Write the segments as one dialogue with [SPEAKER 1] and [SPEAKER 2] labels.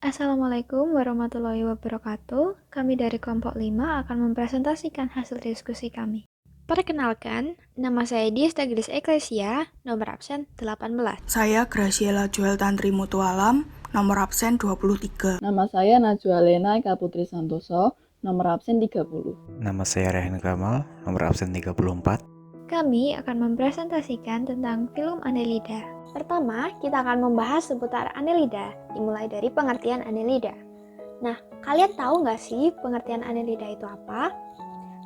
[SPEAKER 1] Assalamualaikum warahmatullahi wabarakatuh. Kami dari kelompok 5 akan mempresentasikan hasil diskusi kami. Perkenalkan, nama saya Diesta Gris Eklesia, nomor absen 18.
[SPEAKER 2] Saya Graciela Joel Tantri Mutualam, nomor absen 23.
[SPEAKER 3] Nama saya Najwa Lena Eka Putri Santoso, nomor absen 30.
[SPEAKER 4] Nama saya Rehan Kamal, nomor absen 34.
[SPEAKER 1] Kami akan mempresentasikan tentang film Annelida. Pertama, kita akan membahas seputar Annelida, dimulai dari pengertian Annelida. Nah, kalian tahu nggak sih pengertian Annelida itu apa?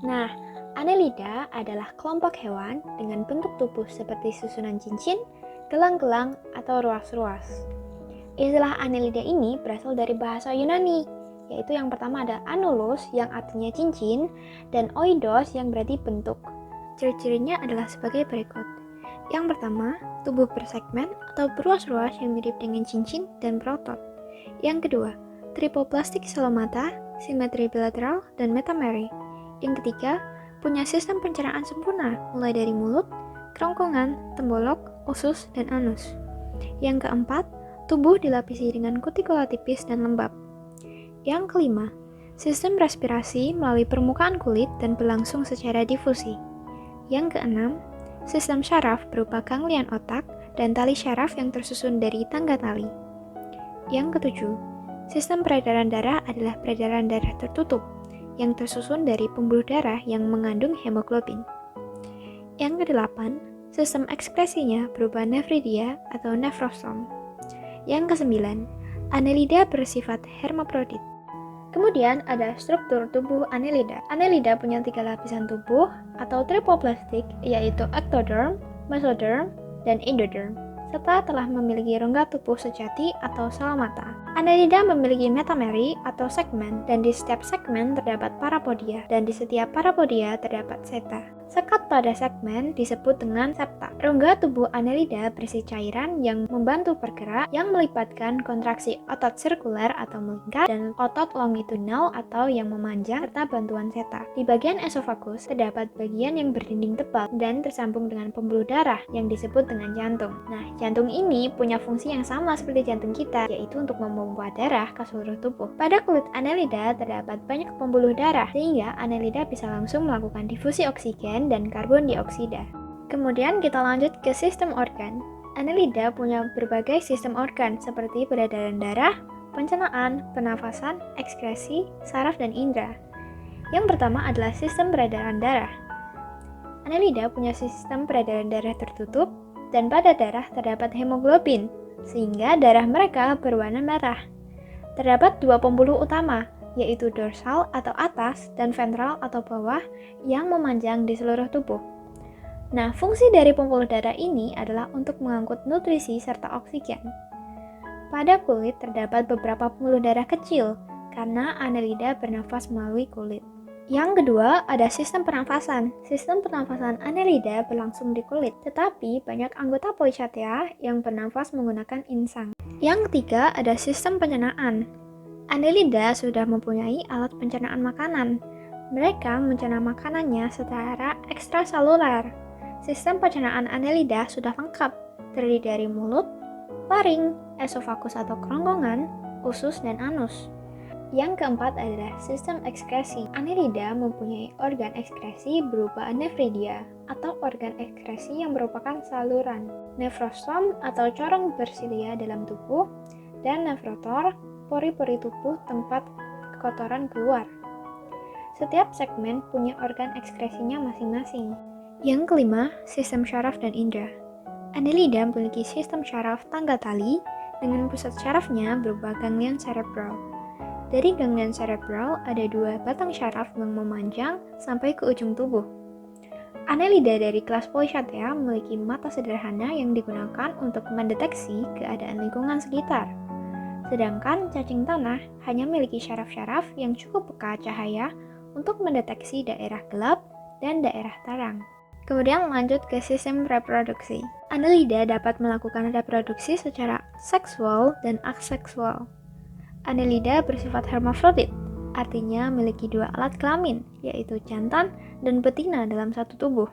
[SPEAKER 1] Nah, Annelida adalah kelompok hewan dengan bentuk tubuh seperti susunan cincin, gelang-gelang, atau ruas-ruas. Istilah Annelida ini berasal dari bahasa Yunani, yaitu yang pertama ada annulus yang artinya cincin, dan oidos yang berarti bentuk. Ciri-cirinya adalah sebagai berikut. Yang pertama, tubuh bersegmen atau beruas-ruas yang mirip dengan cincin dan berotot. Yang kedua, tripoplastik selomata, simetri bilateral, dan metamery. Yang ketiga, punya sistem pencernaan sempurna, mulai dari mulut, kerongkongan, tembolok, usus, dan anus. Yang keempat, tubuh dilapisi dengan kutikula tipis dan lembab. Yang kelima, sistem respirasi melalui permukaan kulit dan berlangsung secara difusi. Yang keenam, sistem syaraf berupa ganglion otak dan tali syaraf yang tersusun dari tangga tali. Yang ketujuh, sistem peredaran darah adalah peredaran darah tertutup yang tersusun dari pembuluh darah yang mengandung hemoglobin. Yang kedelapan, sistem ekspresinya berupa nefridia atau nefrostom. Yang kesembilan, Annelida bersifat hermaprodit. Kemudian ada struktur tubuh Annelida. Annelida punya 3 lapisan tubuh atau tripoplastik, yaitu ectoderm, mesoderm, dan endoderm, serta telah memiliki rongga tubuh sejati atau selomata. Annelida memiliki metamery atau segmen, dan di setiap segmen terdapat parapodia, dan di setiap parapodia terdapat seta. Sekat pada segmen disebut dengan septa. Rongga tubuh Annelida berisi cairan yang membantu bergerak, yang melibatkan kontraksi otot sirkuler atau melingkar dan otot longitudinal atau yang memanjang serta bantuan seta. Di bagian esofagus terdapat bagian yang berdinding tebal dan tersambung dengan pembuluh darah yang disebut dengan jantung. Nah, jantung ini punya fungsi yang sama seperti jantung kita, yaitu untuk memompa darah ke seluruh tubuh. Pada kulit Annelida terdapat banyak pembuluh darah, sehingga Annelida bisa langsung melakukan difusi oksigen dan karbon dioksida. Kemudian kita lanjut ke sistem organ. Annelida punya berbagai sistem organ seperti peredaran darah, pencernaan, pernafasan, ekskresi, saraf, dan indera. Yang pertama adalah sistem peredaran darah. Annelida punya sistem peredaran darah tertutup dan pada darah terdapat hemoglobin, sehingga darah mereka berwarna merah. Terdapat 2 pembuluh utama, yaitu dorsal atau atas dan ventral atau bawah yang memanjang di seluruh tubuh. Nah, fungsi dari pembuluh darah ini adalah untuk mengangkut nutrisi serta oksigen. Pada kulit terdapat beberapa pembuluh darah kecil karena Annelida bernafas melalui kulit. Yang kedua, ada sistem pernafasan. Sistem pernafasan Annelida berlangsung di kulit, tetapi banyak anggota Poichatea yang bernafas menggunakan insang. Yang ketiga, ada sistem pencernaan. Annelida sudah mempunyai alat pencernaan makanan. Mereka mencerna makanannya secara ekstraseluler. Sistem pencernaan Annelida sudah lengkap, terdiri dari mulut, faring, esofagus atau kerongkongan, usus, dan anus. Yang keempat adalah sistem ekskresi. Annelida mempunyai organ ekskresi berupa nefridia atau organ ekskresi yang merupakan saluran, nefrostom atau corong bersilia dalam tubuh, dan nefrotor, pori-pori tubuh tempat kotoran keluar. Setiap segmen punya organ ekskresinya masing-masing. Yang kelima, sistem syaraf dan indera. Annelida memiliki sistem syaraf tangga tali dengan pusat syarafnya berupa ganglion cerebral. Dari ganglion cerebral ada 2 batang syaraf yang memanjang sampai ke ujung tubuh. Annelida dari kelas Poichatea memiliki mata sederhana yang digunakan untuk mendeteksi keadaan lingkungan sekitar. Sedangkan cacing tanah hanya memiliki syaraf-syaraf yang cukup peka cahaya untuk mendeteksi daerah gelap dan daerah terang. Kemudian lanjut ke sistem reproduksi. Annelida dapat melakukan reproduksi secara seksual dan aseksual. Annelida bersifat hermafrodit, artinya memiliki 2 alat kelamin, yaitu jantan dan betina dalam satu tubuh.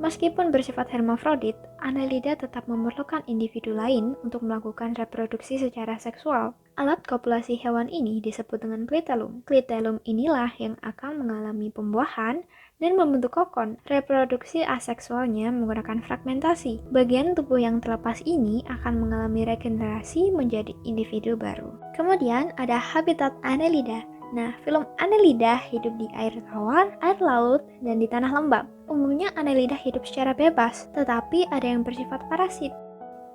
[SPEAKER 1] Meskipun bersifat hermafrodit, Annelida tetap memerlukan individu lain untuk melakukan reproduksi secara seksual. Alat kopulasi hewan ini disebut dengan klitelum. Klitelum inilah yang akan mengalami pembuahan dan membentuk kokon. Reproduksi aseksualnya menggunakan fragmentasi. Bagian tubuh yang terlepas ini akan mengalami regenerasi menjadi individu baru. Kemudian ada habitat Annelida. Nah, filum Annelida hidup di air tawar, air laut, dan di tanah lembab. Umumnya Annelida hidup secara bebas, tetapi ada yang bersifat parasit.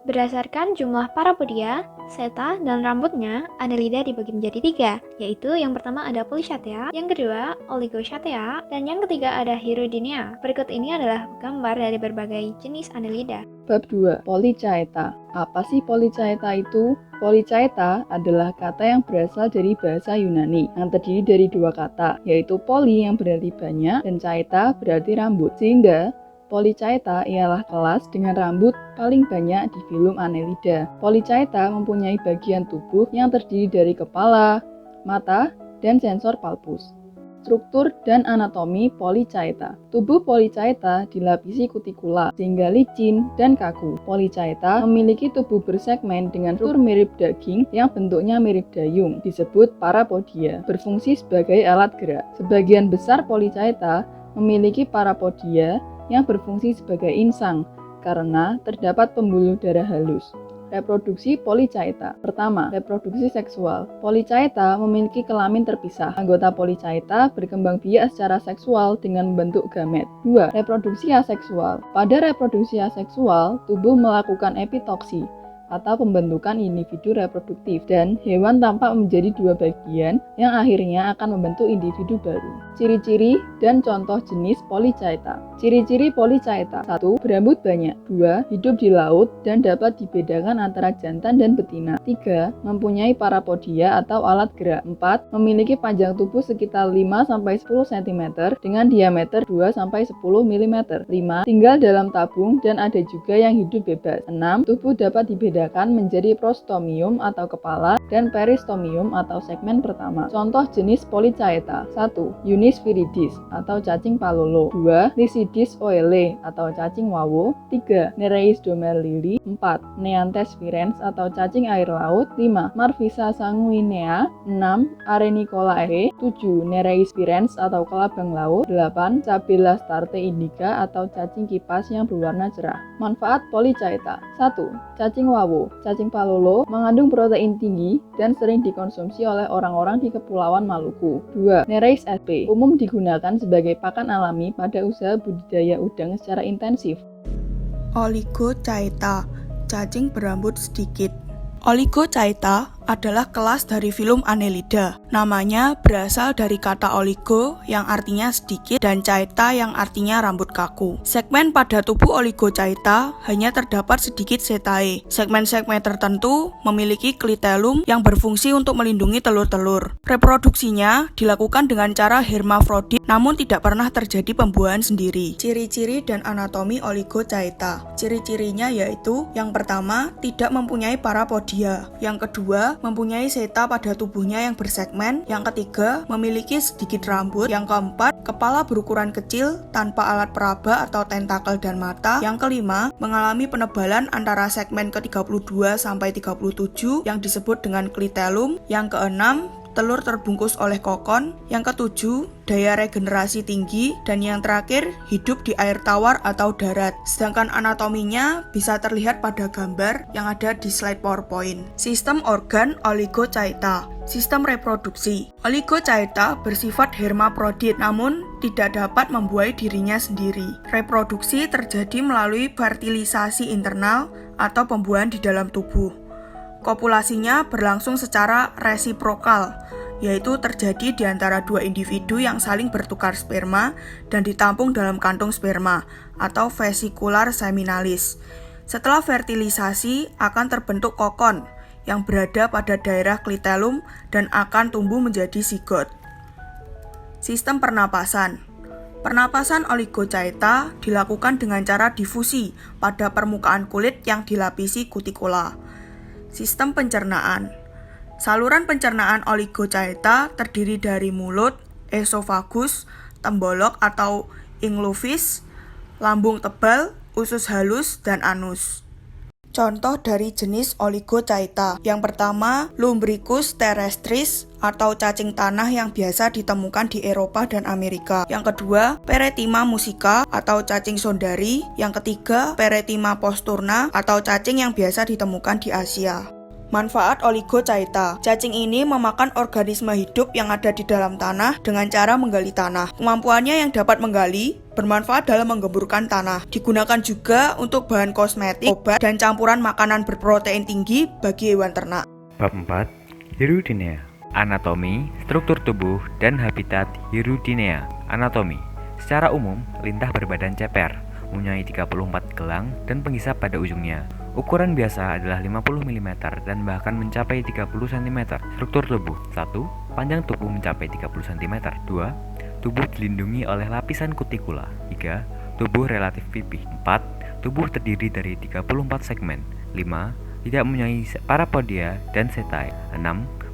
[SPEAKER 1] Berdasarkan jumlah parapodia, seta, dan rambutnya, Annelida dibagi menjadi 3, yaitu yang pertama ada Polychaeta, yang kedua Oligochaeta, dan yang ketiga ada Hirudinea. Berikut ini adalah gambar dari berbagai jenis Annelida.
[SPEAKER 3] Bab 2. Polychaeta. Apa sih Polychaeta itu? Polychaeta adalah kata yang berasal dari bahasa Yunani yang terdiri dari 2 kata, yaitu poly yang berarti banyak dan chaeta berarti rambut. Sehingga Polychaeta ialah kelas dengan rambut paling banyak di filum Annelida. Polychaeta mempunyai bagian tubuh yang terdiri dari kepala, mata, dan sensor palpus. Struktur dan anatomi Polychaeta. Tubuh Polychaeta dilapisi kutikula sehingga licin dan kaku. Polychaeta memiliki tubuh bersegmen dengan struktur mirip daging yang bentuknya mirip dayung, disebut parapodia, berfungsi sebagai alat gerak. Sebagian besar Polychaeta memiliki parapodia yang berfungsi sebagai insang karena terdapat pembuluh darah halus. Reproduksi Polychaeta. Pertama, reproduksi seksual. Polychaeta memiliki kelamin terpisah. Anggota Polychaeta berkembang biak secara seksual dengan membentuk gamet. 2. Reproduksi aseksual. Pada reproduksi aseksual, tubuh melakukan epitoksi atau pembentukan individu reproduktif dan hewan tampak menjadi 2 bagian yang akhirnya akan membentuk individu baru. Ciri-ciri dan contoh jenis Polychaeta. Ciri-ciri Polychaeta: 1. Berambut banyak. 2. Hidup di laut dan dapat dibedakan antara jantan dan betina. 3. Mempunyai parapodia atau alat gerak. 4. Memiliki panjang tubuh sekitar 5-10 cm dengan diameter 2-10 mm. 5. Tinggal dalam tabung dan ada juga yang hidup bebas. 6. Tubuh dapat dibedakan menjadi prostomium atau kepala dan peristomium atau segmen pertama. Contoh jenis Polychaeta: 1. Yunis viridis atau cacing palolo. 2. Lysidis oele atau cacing wawo. 3. Nereis domelili. 4. Neantes virens atau cacing air laut. 5. Marvisa sanguinea. 6. Arenicolae. 7. Nereis virens atau kelabang laut. 8. Sabella starte indica atau cacing kipas yang berwarna cerah. Manfaat Polychaeta: 1. Cacing wawo. Cacing palolo mengandung protein tinggi dan sering dikonsumsi oleh orang-orang di Kepulauan Maluku. 2. Nereis sp. Umum digunakan sebagai pakan alami pada usaha budidaya udang secara intensif.
[SPEAKER 2] Oligochaeta, cacing berambut sedikit. Oligochaeta adalah kelas dari filum Annelida. Namanya berasal dari kata oligo yang artinya sedikit dan chaeta yang artinya rambut kaku. Segmen pada tubuh Oligochaeta hanya terdapat sedikit setae. Segmen-segmen tertentu memiliki klitelum yang berfungsi untuk melindungi telur-telur. Reproduksinya dilakukan dengan cara hermafrodit, namun tidak pernah terjadi pembuahan sendiri. Ciri-ciri dan anatomi Oligochaeta. Ciri-cirinya yaitu: yang pertama, tidak mempunyai parapodia. Yang kedua, mempunyai seta pada tubuhnya yang bersegmen. Yang ketiga, memiliki sedikit rambut. Yang keempat, kepala berukuran kecil tanpa alat peraba atau tentakel dan mata. Yang kelima, mengalami penebalan antara segmen ke-32 sampai 37 yang disebut dengan klitelum. Yang keenam, telur terbungkus oleh kokon. Yang ketujuh, daya regenerasi tinggi. Dan yang terakhir, hidup di air tawar atau darat. Sedangkan anatominya bisa terlihat pada gambar yang ada di slide PowerPoint. Sistem organ Oligochaeta. Sistem reproduksi. Oligochaeta bersifat hermaprodit, namun tidak dapat membuai dirinya sendiri. Reproduksi terjadi melalui fertilisasi internal atau pembuahan di dalam tubuh. Kopulasinya berlangsung secara resiprokal, yaitu terjadi di antara 2 individu yang saling bertukar sperma dan ditampung dalam kantung sperma atau vesicular seminalis. Setelah fertilisasi akan terbentuk kokon yang berada pada daerah klitelum dan akan tumbuh menjadi zigot. Sistem pernapasan. Pernapasan Oligochaeta dilakukan dengan cara difusi pada permukaan kulit yang dilapisi kutikula. Sistem pencernaan. Saluran pencernaan Oligochaeta terdiri dari mulut, esofagus, tembolok atau inglufis, lambung tebal, usus halus, dan anus. contoh dari jenis Oligochaeta. Yang pertama, Lumbricus terrestris atau cacing tanah yang biasa ditemukan di Eropa dan Amerika. Yang kedua, Peretima musica atau cacing sondari. Yang ketiga, Peretima posturna atau cacing yang biasa ditemukan di Asia. Manfaat Oligochaeta. Cacing ini memakan organisme hidup yang ada di dalam tanah dengan cara menggali tanah. Kemampuannya yang dapat menggali bermanfaat dalam menggemburkan tanah. Digunakan juga untuk bahan kosmetik, obat, dan campuran makanan berprotein tinggi bagi hewan ternak.
[SPEAKER 5] Bab 4. Hirudinea. Anatomi, struktur tubuh, dan habitat Hirudinea. Anatomi. Secara umum, lintah berbadan ceper, mempunyai 34 gelang dan penghisap pada ujungnya. Ukuran biasa adalah 50 mm dan bahkan mencapai 30 cm. Struktur tubuh. 1. Panjang tubuh mencapai 30 cm. 2. Tubuh dilindungi oleh lapisan kutikula. 3. Tubuh relatif pipih. 4. Tubuh terdiri dari 34 segmen. 5. Tidak mempunyai parapodia dan setae. 6.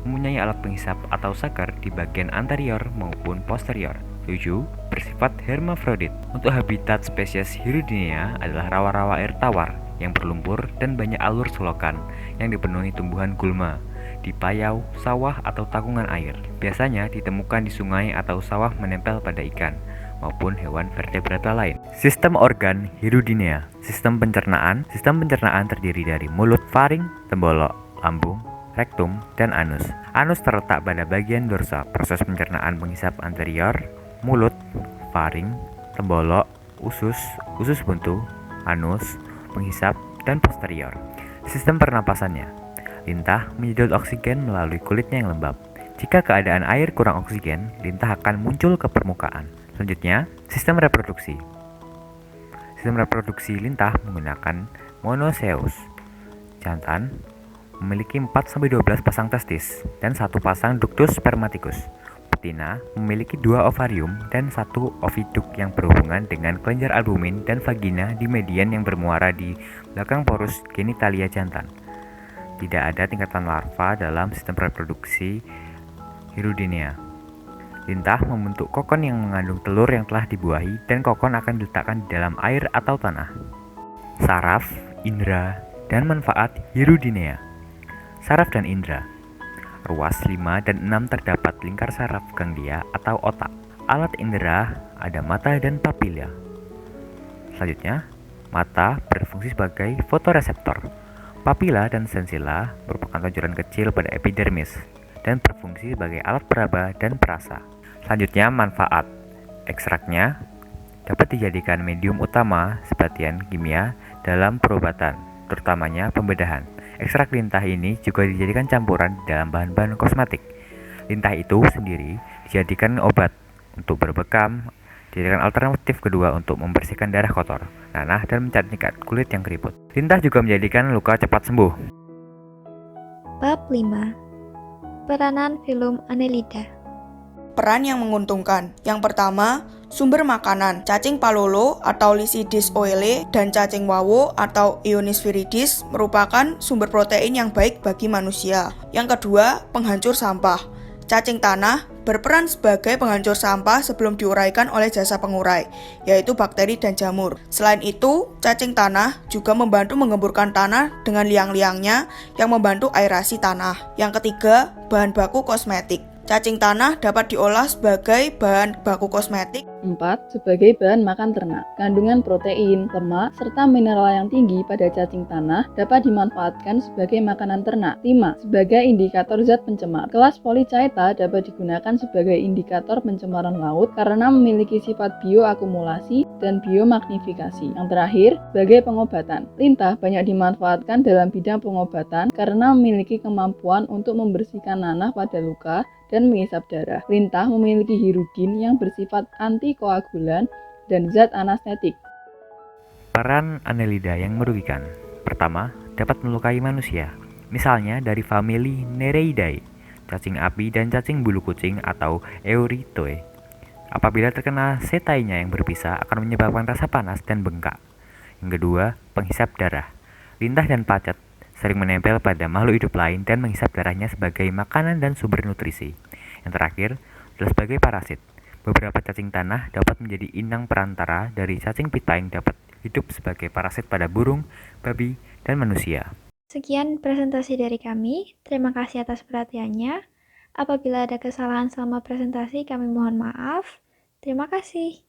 [SPEAKER 5] Mempunyai alat penghisap atau sakar di bagian anterior maupun posterior. 7. Bersifat hermafrodit. Untuk habitat spesies Hirudinea adalah rawa-rawa air tawar yang berlumpur dan banyak alur selokan yang dipenuhi tumbuhan gulma di payau, sawah, atau takungan air. Biasanya ditemukan di sungai atau sawah menempel pada ikan maupun hewan vertebrata lain. Sistem organ Hirudinea. Sistem pencernaan. Sistem pencernaan terdiri dari mulut, faring, tembolok, lambung, rektum, dan anus. Anus terletak pada bagian dorsa. Proses pencernaan penghisap anterior, mulut, faring, tembolok, usus buntu, anus, penghisap, dan posterior. Sistem pernapasannya. Lintah menyedot oksigen melalui kulitnya yang lembab. Jika keadaan air kurang oksigen, lintah akan muncul ke permukaan. Selanjutnya, sistem reproduksi. Sistem reproduksi lintah menggunakan monoceus. Jantan memiliki 4-12 pasang testis dan 1 pasang ductus spermaticus. Betina memiliki 2 ovarium dan 1 oviduk yang berhubungan dengan kelenjar albumin dan vagina di median yang bermuara di belakang porus genitalia jantan. Tidak ada tingkatan larva dalam sistem reproduksi Hirudinea. Lintah membentuk kokon yang mengandung telur yang telah dibuahi dan kokon akan diletakkan di dalam air atau tanah. Saraf, indera, dan manfaat Hirudinea. Saraf dan indera. Ruas 5 dan 6 terdapat lingkar saraf ganglia atau otak. Alat indera ada mata dan papila. Selanjutnya, mata berfungsi sebagai fotoreseptor. Papila dan sensila merupakan tonjolan kecil pada epidermis dan berfungsi sebagai alat peraba dan perasa. Selanjutnya, manfaat. Ekstraknya dapat dijadikan medium utama sebagian kimia dalam perobatan, terutamanya pembedahan. Ekstrak lintah ini juga dijadikan campuran di dalam bahan-bahan kosmetik. Lintah itu sendiri dijadikan obat untuk berbekam, dijadikan alternatif kedua untuk membersihkan darah kotor, nanah, dan mencat-nyikat kulit yang keriput. Lintah juga menjadikan luka cepat sembuh.
[SPEAKER 1] Bab 5. Peranan filum Annelida.
[SPEAKER 2] Peran yang menguntungkan. Yang pertama, sumber makanan. Cacing palolo atau Lycidis oele dan cacing wawo atau Ionis viridis merupakan sumber protein yang baik bagi manusia. Yang kedua, penghancur sampah. Cacing tanah berperan sebagai penghancur sampah sebelum diuraikan oleh jasa pengurai, yaitu bakteri dan jamur. Selain itu, cacing tanah juga membantu mengemburkan tanah dengan liang-liangnya yang membantu aerasi tanah. Yang ketiga, bahan baku kosmetik. Cacing tanah dapat diolah sebagai bahan baku kosmetik.
[SPEAKER 3] 4. Sebagai bahan makan ternak. Kandungan protein, lemak, serta mineral yang tinggi pada cacing tanah dapat dimanfaatkan sebagai makanan ternak. 5. Sebagai indikator zat pencemar. Kelas Polychaeta dapat digunakan sebagai indikator pencemaran laut karena memiliki sifat bioakumulasi dan biomagnifikasi. Yang terakhir, sebagai pengobatan. Lintah banyak dimanfaatkan dalam bidang pengobatan karena memiliki kemampuan untuk membersihkan nanah pada luka dan menghisap darah. Lintah memiliki hirudin yang bersifat antikoagulan dan zat anestetik.
[SPEAKER 5] Peran Annelida yang merugikan. Pertama, dapat melukai manusia. Misalnya dari famili Nereidae, cacing api dan cacing bulu kucing atau Euritoe. Apabila terkena setainya yang berbisa akan menyebabkan rasa panas dan bengkak. Yang kedua, penghisap darah. Lintah dan pacat sering menempel pada makhluk hidup lain dan menghisap darahnya sebagai makanan dan sumber nutrisi. Yang terakhir adalah sebagai parasit. Beberapa cacing tanah dapat menjadi inang perantara dari cacing pita yang dapat hidup sebagai parasit pada burung, babi, dan manusia.
[SPEAKER 1] Sekian presentasi dari kami. Terima kasih atas perhatiannya. Apabila ada kesalahan selama presentasi, kami mohon maaf. Terima kasih.